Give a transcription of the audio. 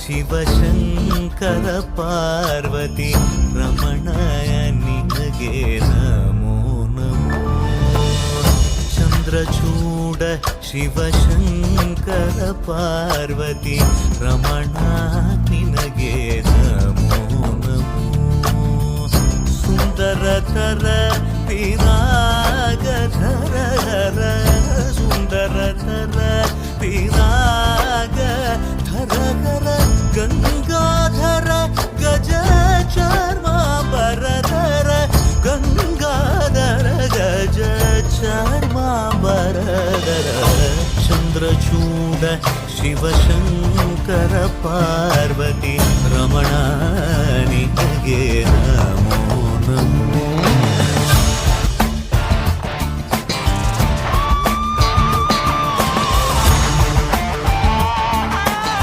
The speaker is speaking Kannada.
ಶಿವಶಂಕರ ಪಾರ್ವತಿ ರಮಣ ನಿನಗೆ ನಮೋ ನಮೋ. ಚಂದ್ರಚೂಡ ಶಿವಶಂಕರ ಪಾರ್ವತಿ ರಮಣ ನಿನಗೆ ನಮೋ ನಮೋ. ಸುಂದರತರ ಪಿರಾಗಧರ ಹರ ಸುಂದರತರ ಪಿರಾಗ ಧರ ಹರ ಗಂಗಾಧರ ಗಜ ಚರ್ಮಾಂಬರಧರ ಗಂಗಾಧರ ಗಜ ಚರ್ಮಾಂಬರಧರ. ಚಂದ್ರಚೂಡ ಶಿವಶಂಕರ ಪಾರ್ವತಿ ರಮಣ ನಿನಗೆ